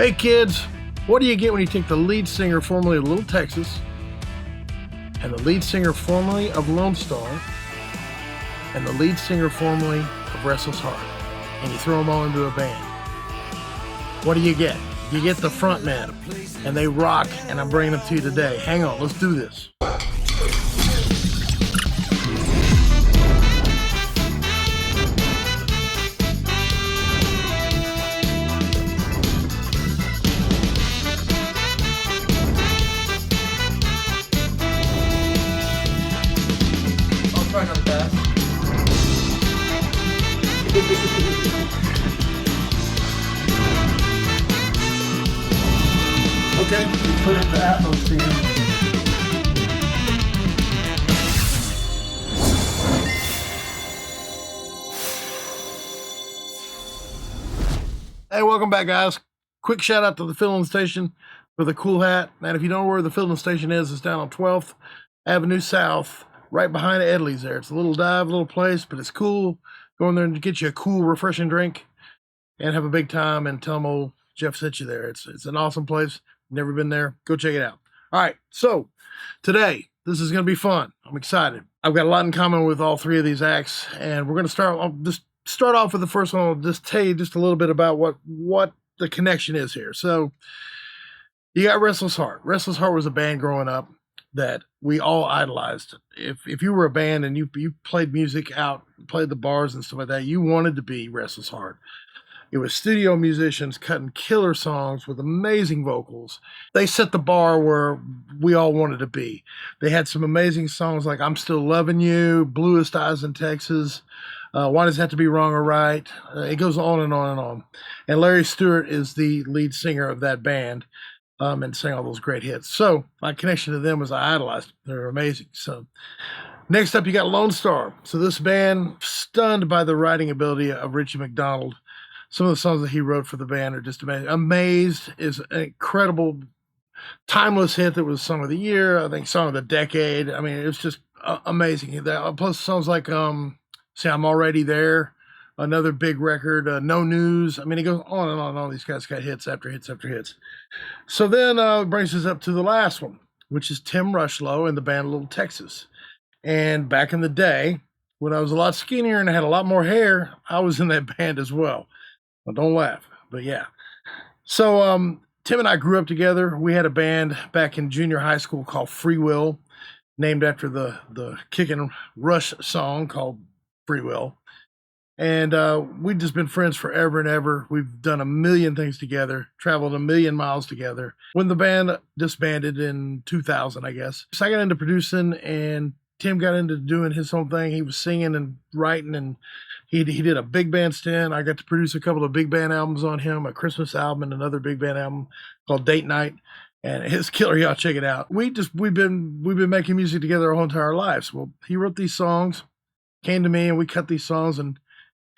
Hey kids, what do you get when you take the lead singer formerly of Little Texas and the lead singer formerly of Lone Star and the lead singer formerly of Restless Heart and you throw them all into a band? What do you get? You get the Frontmen, and they rock, and I'm bringing them to you today. Hang on, let's do this. Okay, put it in the Atmos theme. Hey, welcome back, guys. Quick shout out to the filling station for the cool hat. And if you don't know where the filling station is, it's down on 12th Avenue South, right behind Edley's there. It's a little dive, little place, but it's cool. Go in there and get you a cool, refreshing drink and have a big time and tell them old Jeff sent you there. It's an awesome place. Never been there. Go check it out. All right. So today, this is going to be fun. I'm excited. I've got a lot in common with all three of these acts, and we're going to start off with the first one. I'll just tell you just a little bit about what the connection is here. So you got Restless Heart. Restless Heart was a band growing up that we all idolized. If you were a band and you played music out, played the bars and stuff like that, you wanted to be Restless Heart. It was studio musicians cutting killer songs with amazing vocals. They set the bar where we all wanted to be. They had some amazing songs like I'm Still Loving You, Bluest Eyes in Texas, Why Does It Have to Be Wrong or Right? It goes on and on and on. And Larry Stewart is the lead singer of that band and sang all those great hits. So my connection to them was I idolized them. They're amazing. So next up, you got Lone Star. So this band, stunned by the writing ability of Richie McDonald. Some of the songs that he wrote for the band are just amazing. Amazed is an incredible, timeless hit that was Song of the Year, I think Song of the Decade. I mean, it was just amazing. Plus songs like See, I'm Already There, another big record, No News. I mean, it goes on and on and on. These guys got hits after hits after hits. So then it brings us up to the last one, which is Tim Rushlow and the band Little Texas. And back in the day, when I was a lot skinnier and I had a lot more hair, I was in that band as well. Well, don't laugh, but yeah. So Tim and I grew up together. We had a band back in junior high school called Free Will, named after the Kickin' Rush song called Free Will. And we've just been friends forever and ever. We've done a million things together, traveled a million miles together. When the band disbanded in 2000, I guess, so I got into producing and Tim got into doing his own thing. He was singing and writing, and he did a big band stint. I got to produce a couple of big band albums on him, a Christmas album and another big band album called Date Night. And it's killer. Y'all check it out. We've been making music together our whole entire lives. Well, he wrote these songs, came to me, and we cut these songs and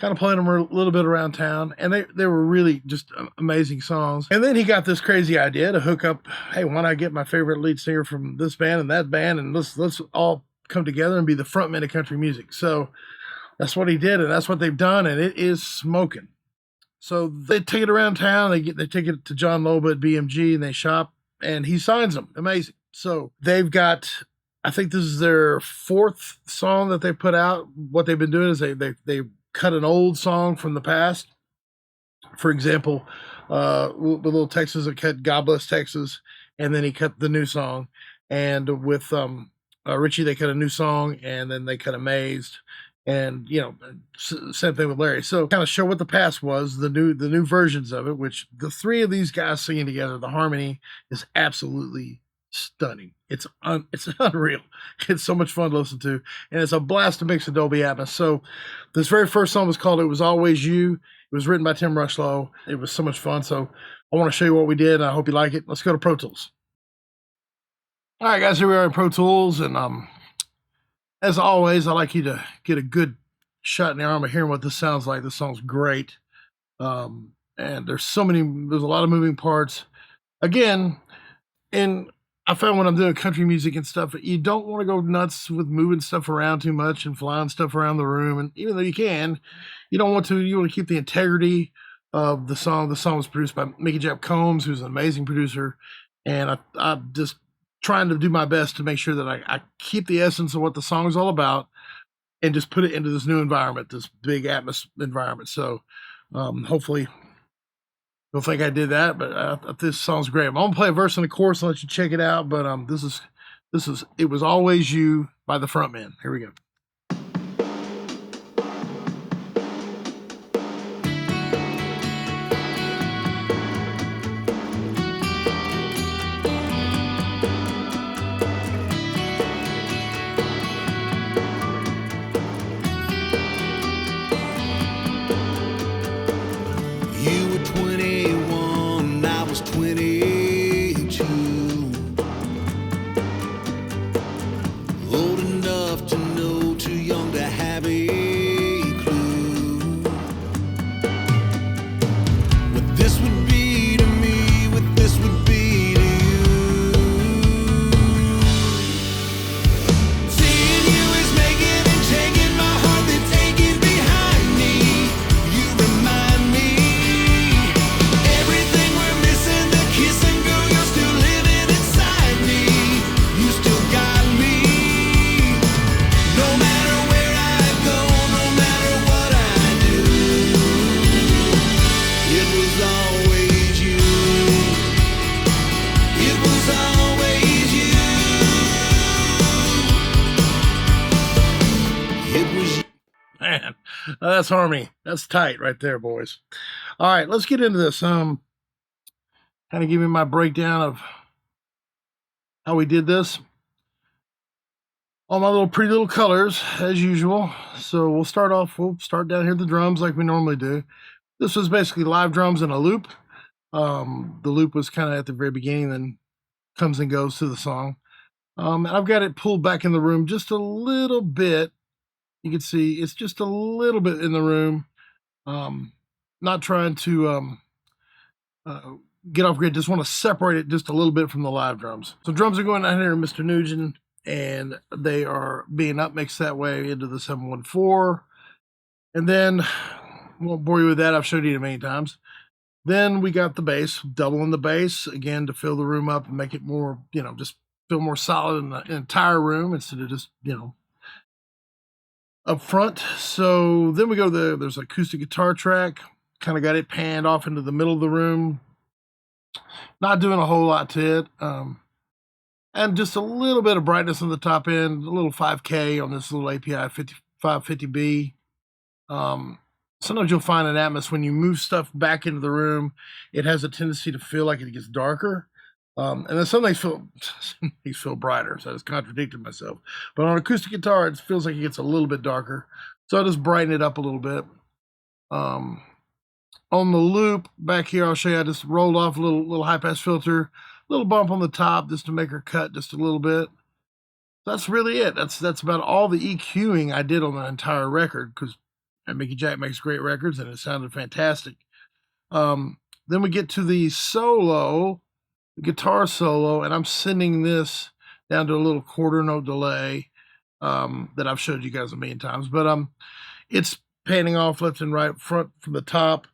kind of played them a little bit around town. And they were really just amazing songs. And then he got this crazy idea to hook up, hey, why not get my favorite lead singer from this band and that band, and let's all come together and be the frontmen of country music. So that's what he did, and that's what they've done, and it is smoking. So they take it around town. They take it to John Loba at BMG, and they shop, and he signs them. Amazing. So they've got, I think this is their fourth song that they put out. What they've been doing is they cut an old song from the past. For example, Little Texas, it cut God Bless Texas, and then he cut the new song. And with Richie, they cut a new song, and then they cut Amazed. And, same thing with Larry. So kind of show what the past was, the new versions of it, which the three of these guys singing together, the harmony is absolutely stunning. It's unreal. It's so much fun to listen to. And it's a blast to mix with Dolby Atmos. So this very first song was called It Was Always You. It was written by Tim Rushlow. It was so much fun. So I want to show you what we did, and I hope you like it. Let's go to Pro Tools. All right, guys, here we are in Pro Tools, and as always, I like you to get a good shot in the arm of hearing what this sounds like. This song's great, and there's a lot of moving parts. Again, I found when I'm doing country music and stuff, you don't want to go nuts with moving stuff around too much and flying stuff around the room. And even though you can, you don't want to. You want to keep the integrity of the song. The song was produced by Mickey Jack Combs, who's an amazing producer, and I'm just trying to do my best to make sure that I keep the essence of what the song is all about and just put it into this new environment, this big Atmos environment. So hopefully you'll think I did that, but this song's great. I'm gonna play a verse and a chorus and let you check it out. But this is "It Was Always You" by the Frontmen. Here we go. You were 21, I was 22. Old enough to know, too young to have a clue. What this would be to me, what this would be to you. Seeing you is making and taking my heart that's aching behind me. You remind me everything we're missing, the kissing girl, you're still living inside me. You still got me. No matter where I go, no matter what I do, it was always you. It was always you. It was you. Man, that's harmony. That's tight right there, boys. All right, let's get into this. Kind of give you my breakdown of how we did this. All my little pretty little colors, as usual. So we'll start down here at the drums like we normally do. This was basically live drums in a loop. The loop was kind of at the very beginning, then comes and goes to the song. And I've got it pulled back in the room just a little bit. You can see it's just a little bit in the room. Not trying to get off grid, just want to separate it just a little bit from the live drums. So drums are going down here to Mr. Nugent, and they are being upmixed that way into the 714. And then, won't bore you with that, I've showed you it many times. Then we got the bass, doubling the bass, again, to fill the room up and make it more, just feel more solid in the entire room instead of just, up front. So then we go to there's an acoustic guitar track, kind of got it panned off into the middle of the room. Not doing a whole lot to it. And just a little bit of brightness on the top end, a little 5K on this little API 550B. Sometimes you'll find in Atmos when you move stuff back into the room, it has a tendency to feel like it gets darker. And then some things feel brighter, so I just contradicted myself. But on acoustic guitar, it feels like it gets a little bit darker. So I just brighten it up a little bit. On the loop back here, I'll show you, I just rolled off a little high-pass filter, little bump on the top just to make her cut just a little bit. That's really it. That's about all the EQing I did on the entire record, because Mickey Jack makes great records, and it sounded fantastic. Then we get to the solo, the guitar solo, and I'm sending this down to a little quarter note delay that I've showed you guys a million times. But it's panning off left and right, front from the top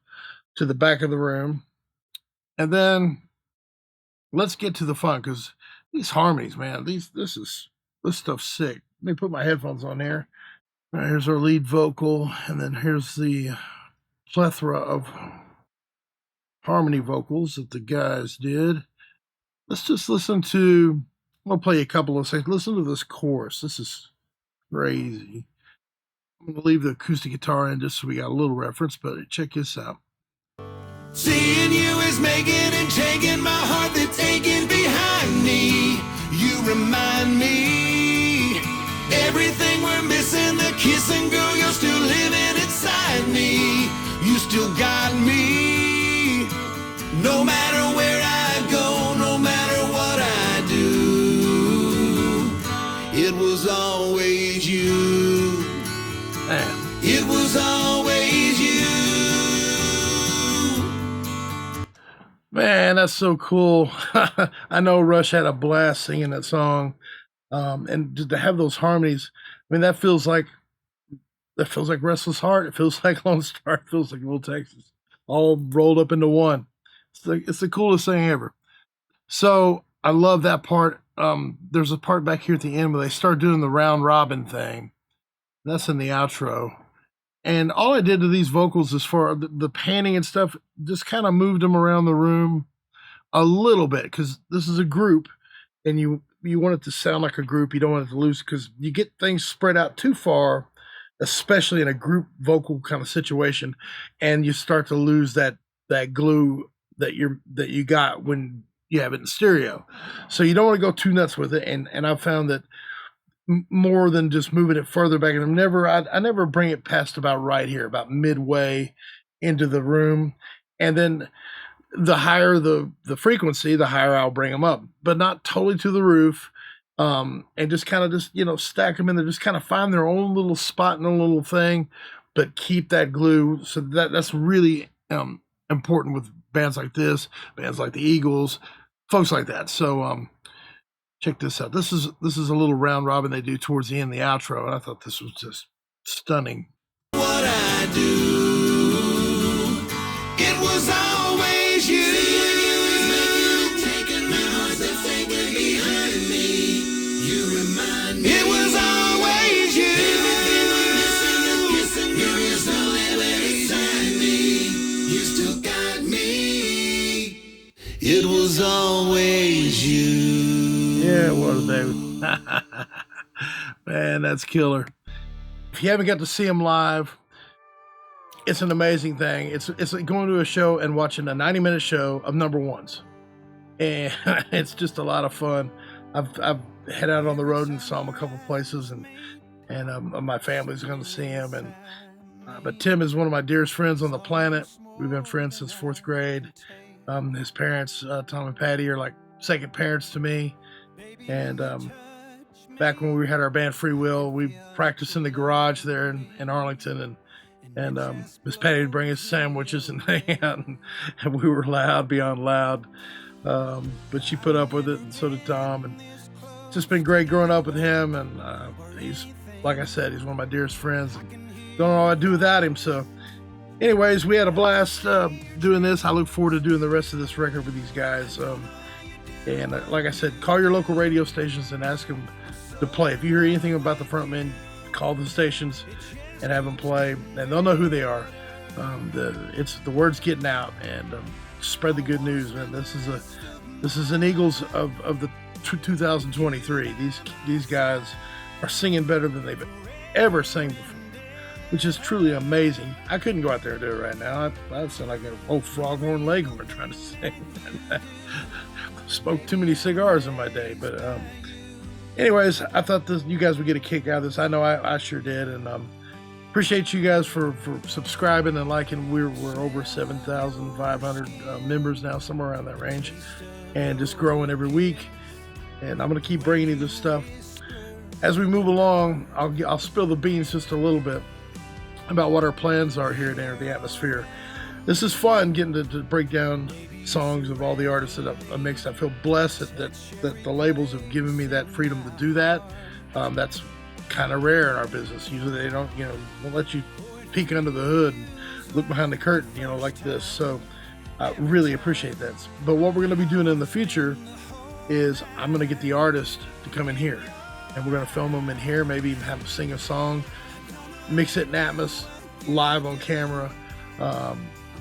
to the back of the room. And then let's get to the fun, because these harmonies, man, this stuff's sick. Let me put my headphones on here. All right, here's our lead vocal, and then here's the plethora of harmony vocals that the guys did. Let's just listen to, I'll play a couple of seconds. Listen to this chorus. This is crazy. I'm going to leave the acoustic guitar in just so we got a little reference, but check this out. Seeing you is making and taking my heart that's aching behind me. You remind me everything we're missing, the kissing girl, you're still living inside me. You still got me. No matter where I go, no matter what I do, it was always you. Man. It was always you. Man, that's so cool. I know Rush had a blast singing that song. And to have those harmonies, I mean, that feels like Restless Heart. It feels like Lone Star. It feels like Little Texas. all rolled up into one. It's the coolest thing ever. So I love that part. There's a part back here at the end where they start doing the round robin thing. That's in the outro. And all I did to these vocals as far as the panning and stuff, just kind of moved them around the room a little bit, because this is a group and you want it to sound like a group. You don't want it to lose, because you get things spread out too far, especially in a group vocal kind of situation, and you start to lose that glue that you got when you have it in stereo. So you don't want to go too nuts with it. And I've found that more than just moving it further back, and I never bring it past about right here, about midway into the room, and then the higher the frequency, the higher I'll bring them up, but not totally to the roof. And just kind of stack them in there, just kind of find their own little spot and a little thing, but keep that glue. So that's really important with bands like this, bands like the Eagles, folks like that. So check this out. This is a little round robin they do towards the end, the outro, and I thought this was just stunning. What I do, it was always you. Taking my heart and thinking behind me. You remind me. It was always you. Everything we're missing and kissing you is always beside me. You still got me. It was always you. Yeah, it was, David. Man, that's killer. If you haven't got to see them live, it's an amazing thing. It's like going to a show and watching a 90-minute show of number ones, and it's just a lot of fun. I've head out on the road and saw them a couple places, and my family's going to see him. And but Tim is one of my dearest friends on the planet. We've been friends since 4th grade. His parents, Tom and Patty, are like second parents to me. And back when we had our band Free Will, we practiced in the garage there in Arlington, and Miss Patty would bring us sandwiches and hang out, and we were loud beyond loud. But she put up with it, and so did Tom. And it's just been great growing up with him. And he's, like I said, he's one of my dearest friends. And don't know what I'd do without him. So anyways, we had a blast doing this. I look forward to doing the rest of this record with these guys. And like I said, call your local radio stations and ask them to play. If you hear anything about the Frontmen, call the stations and have them play, and they'll know who they are. The word's getting out, and spread the good news, man. This is an Eagles of the 2023. These guys are singing better than they've ever sang before, which is truly amazing. I couldn't go out there and do it right now. I'd sound like an old foghorn leghorn trying to sing. Smoked too many cigars in my day. But anyways, I thought you guys would get a kick out of this. I know I sure did. And appreciate you guys for subscribing and liking. We're over 7,500 members now, somewhere around that range, and just growing every week. And I'm going to keep bringing you this stuff. As we move along, I'll spill the beans just a little bit about what our plans are here at Enter the Atmosphere. This is fun, getting to break down songs of all the artists that I've mixed. I feel blessed that the labels have given me that freedom to do that. That's kind of rare in our business. Usually they don't, won't let you peek under the hood and look behind the curtain, like this. So I really appreciate that. But what we're going to be doing in the future is I'm going to get the artist to come in here, and we're going to film them in here, maybe even have them sing a song, mix it in Atmos, live on camera.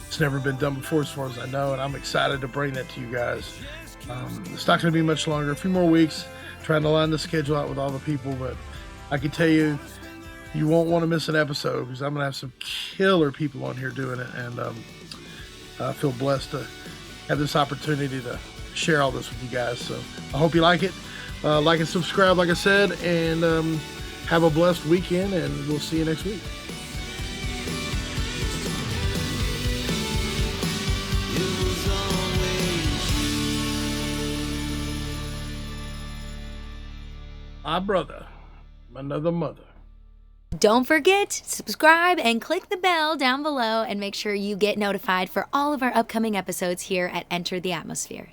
It's never been done before as far as I know, and I'm excited to bring that to you guys. It's not going to be much longer, a few more weeks, trying to line the schedule out with all the people, but I can tell you, you won't want to miss an episode, because I'm going to have some killer people on here doing it, and I feel blessed to have this opportunity to share all this with you guys. So I hope you like it. Like and subscribe, like I said, and have a blessed weekend, and we'll see you next week. My brother, another mother. Don't forget, subscribe and click the bell down below, and make sure you get notified for all of our upcoming episodes here at Enter the Atmosphere.